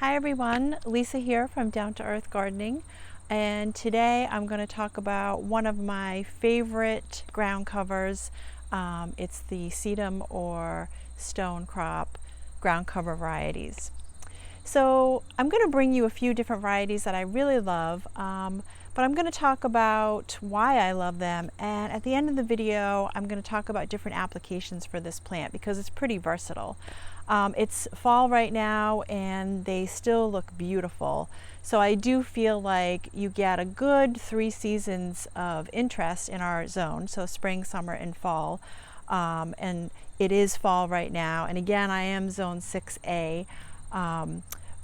Hi everyone, Lisa here from Down to Earth Gardening, and today I'm going to talk about one of my favorite ground covers. It's the Sedum or Stonecrop ground cover varieties. So I'm going to bring you a few different varieties that I really love, but I'm going to talk about why I love them, and at the end of the video I'm going to talk about different applications for this plant because it's pretty versatile. It's fall right now and they still look beautiful. So I do feel like you get a good 3 seasons of interest in our zone. So spring, summer, and fall. And it is fall right now. And again, I am zone 6A.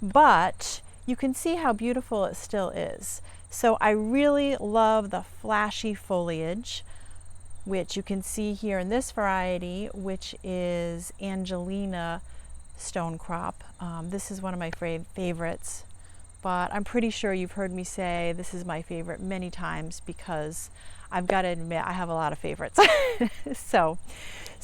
But you can see how beautiful it still is. So I really love the flashy foliage, which you can see here in this variety, which is Angelina Stonecrop. This is one of my favorites, but I'm pretty sure you've heard me say this is my favorite many times because I've got to admit I have a lot of favorites. So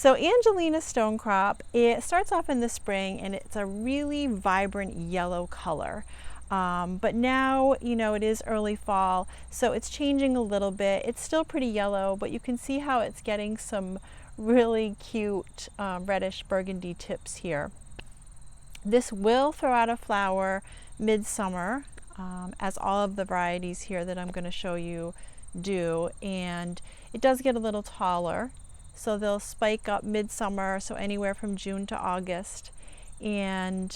Angelina Stonecrop, it starts off in the spring and it's a really vibrant yellow color. But now, you know, it is early fall, so it's changing a little bit. It's still pretty yellow, but you can see how it's getting some really cute reddish burgundy tips here. This will throw out a flower midsummer, as all of the varieties here that I'm going to show you do, and it does get a little taller, so they'll spike up midsummer, so anywhere from June to August. And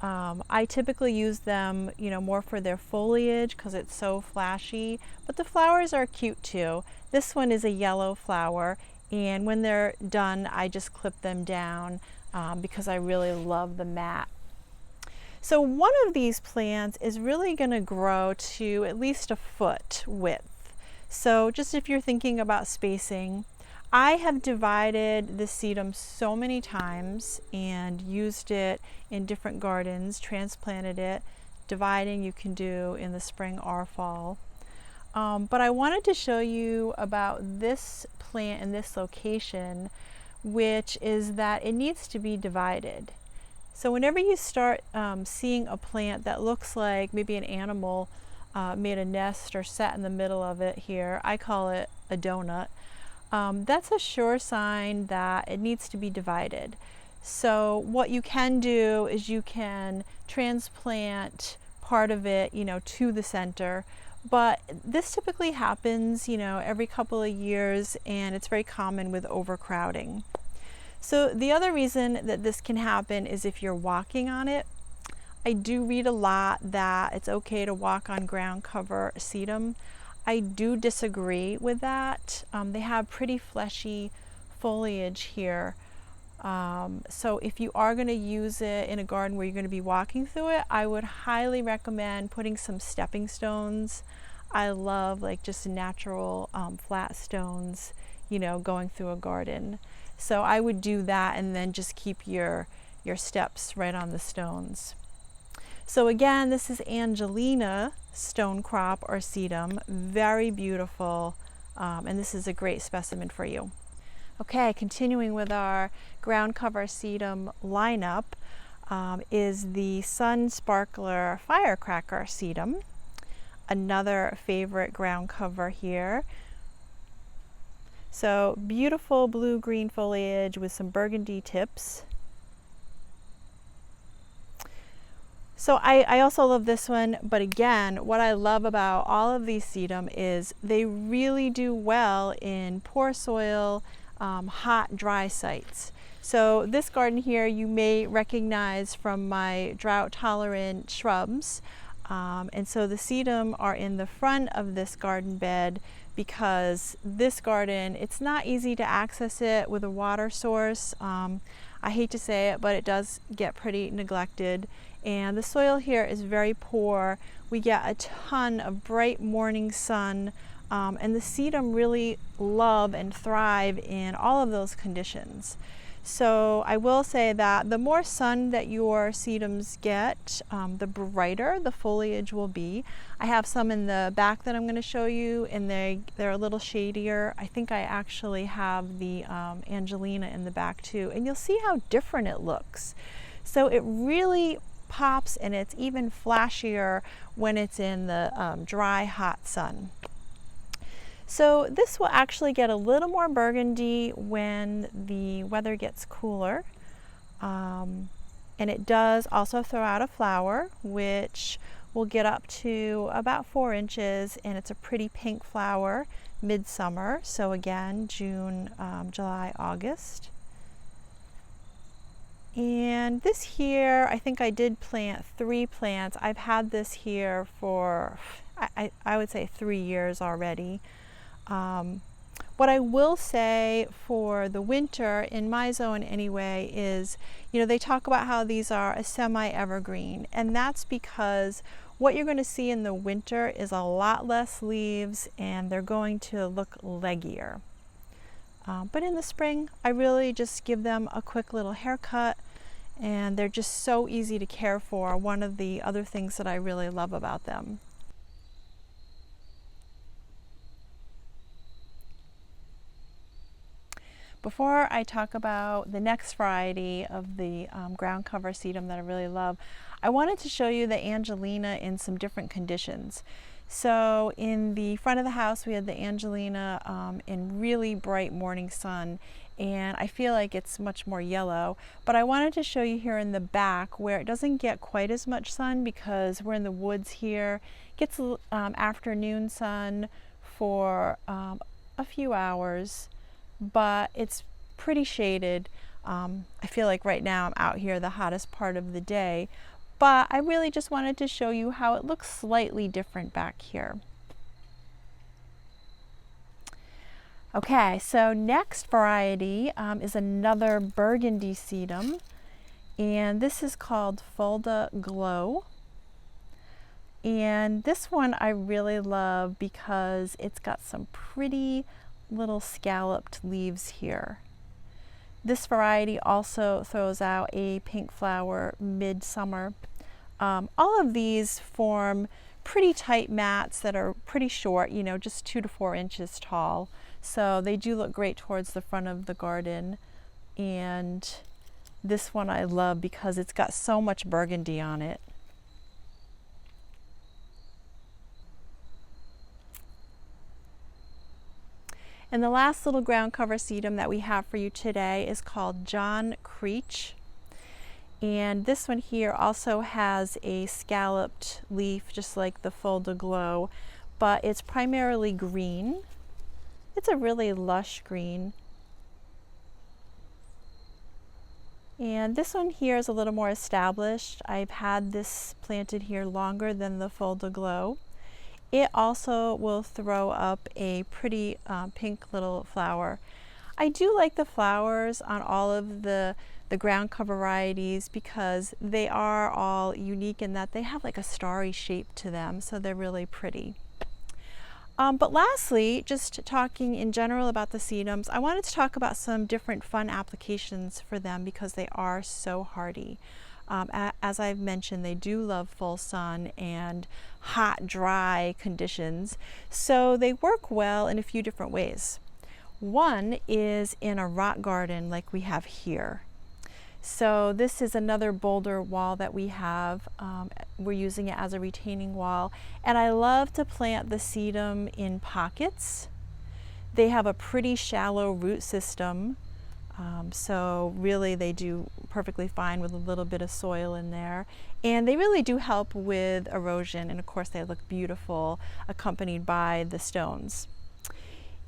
I typically use them, you know, more for their foliage because it's so flashy, but the flowers are cute too. This one is a yellow flower, and when they're done I just clip them down because I really love the mat. So one of these plants is really going to grow to at least a foot width. So just if you're thinking about spacing, I have divided the sedum so many times and used it in different gardens, transplanted it. Dividing you can do in the spring or fall. But I wanted to show you about this plant in this location, which is that it needs to be divided. So whenever you start seeing a plant that looks like maybe an animal made a nest or sat in the middle of it here, I call it a donut. That's a sure sign that it needs to be divided. So what you can do is you can transplant part of it, you know, to the center, but this typically happens, you know, every couple of years, and it's very common with overcrowding. So the other reason that this can happen is if you're walking on it. I do read a lot that it's okay to walk on ground cover sedum. I do disagree with that. They have pretty fleshy foliage here. So if you are going to use it in a garden where you're going to be walking through it, I would highly recommend putting some stepping stones. I love like just natural flat stones, you know, going through a garden. So I would do that and then just keep your steps right on the stones. So again, this is Angelina Stonecrop or sedum, very beautiful, and this is a great specimen for you. Okay, continuing with our ground cover sedum lineup is the Sparkler Firecracker sedum, another favorite ground cover here. So beautiful blue-green foliage with some burgundy tips. So I also love this one, but again, what I love about all of these sedum is they really do well in poor soil, hot, dry sites. So this garden here you may recognize from my drought-tolerant shrubs. And so the sedum are in the front of this garden bed because this garden, it's not easy to access it with a water source. I hate to say it, but it does get pretty neglected. And the soil here is very poor. We get a ton of bright morning sun, and the sedum really love and thrive in all of those conditions. So I will say that the more sun that your sedums get, the brighter the foliage will be. I have some in the back that I'm going to show you, and they're a little shadier. I think I actually have the Angelina in the back too, and you'll see how different it looks. So it really pops, and it's even flashier when it's in the dry, hot sun. So this will actually get a little more burgundy when the weather gets cooler. And it does also throw out a flower, which will get up to about 4 inches, and it's a pretty pink flower midsummer. So again, June, July, August. And this here, I think I did plant 3 plants. I've had this here for, I would say 3 years already. What I will say for the winter, in my zone anyway, is, you know, they talk about how these are a semi-evergreen, and that's because what you're going to see in the winter is a lot less leaves, and they're going to look leggier. But in the spring, I really just give them a quick little haircut, and they're just so easy to care for. One of the other things that I really love about them. Before I talk about the next variety of the ground cover sedum that I really love, I wanted to show you the Angelina in some different conditions. So in the front of the house, we had the Angelina in really bright morning sun, and I feel like it's much more yellow. But I wanted to show you here in the back where it doesn't get quite as much sun because we're in the woods here. It gets afternoon sun for a few hours, but it's pretty shaded. I feel like right now I'm out here the hottest part of the day, but I really just wanted to show you how it looks slightly different back here. Okay, so next variety is another burgundy sedum, and this is called Fulda Glow. And this one I really love because it's got some pretty little scalloped leaves here. This variety also throws out a pink flower midsummer. All of these form pretty tight mats that are pretty short, you know, just 2 to 4 inches tall. So they do look great towards the front of the garden. And this one I love because it's got so much burgundy on it. And the last little ground cover sedum that we have for you today is called John Creech. And this one here also has a scalloped leaf, just like the Fulda Glow, but it's primarily green. It's a really lush green. And this one here is a little more established. I've had this planted here longer than the Fulda Glow. It also will throw up a pretty pink little flower. I do like the flowers on all of the ground cover varieties because they are all unique in that they have like a starry shape to them, so they're really pretty. But lastly, just talking in general about the sedums, I wanted to talk about some different fun applications for them because they are so hardy. As I've mentioned, they do love full sun and hot, dry conditions, so they work well in a few different ways. One is in a rock garden like we have here. So this is another boulder wall that we have. We're using it as a retaining wall, and I love to plant the sedum in pockets. They have a pretty shallow root system. So really they do perfectly fine with a little bit of soil in there, and they really do help with erosion, and of course they look beautiful accompanied by the stones.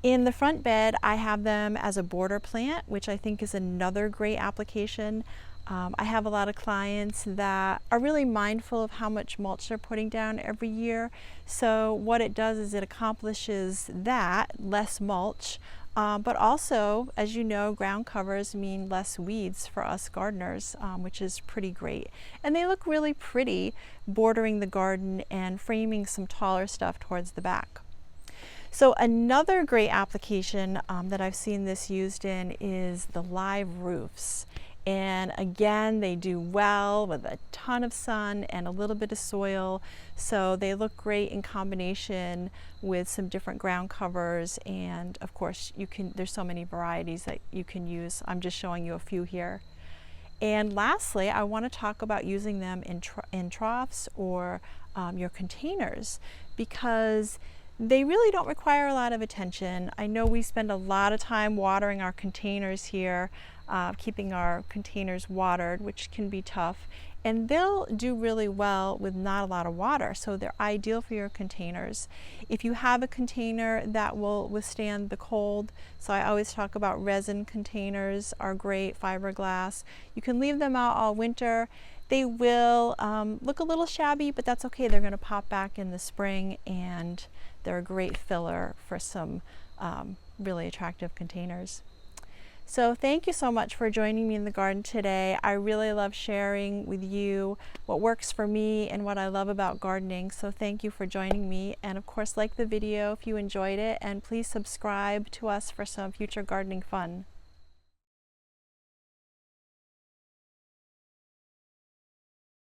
In the front bed I have them as a border plant, which I think is another great application. I have a lot of clients that are really mindful of how much mulch they're putting down every year, so what it does is it accomplishes that, less mulch. But also, as you know, ground covers mean less weeds for us gardeners, which is pretty great. And they look really pretty bordering the garden and framing some taller stuff towards the back. So another great application that I've seen this used in is the live roofs. And again, they do well with a ton of sun and a little bit of soil. So they look great in combination with some different ground covers. And of course, there's so many varieties that you can use. I'm just showing you a few here. And lastly, I want to talk about using them in troughs or your containers, because they really don't require a lot of attention. I know we spend a lot of time watering our containers here, keeping our containers watered, which can be tough. And they'll do really well with not a lot of water, so they're ideal for your containers. If you have a container that will withstand the cold, so I always talk about resin containers are great, fiberglass. You can leave them out all winter. They will look a little shabby, but that's okay. They're going to pop back in the spring, and they're a great filler for some really attractive containers. So thank you so much for joining me in the garden today. I really love sharing with you what works for me and what I love about gardening. So thank you for joining me. And of course, like the video if you enjoyed it, and please subscribe to us for some future gardening fun.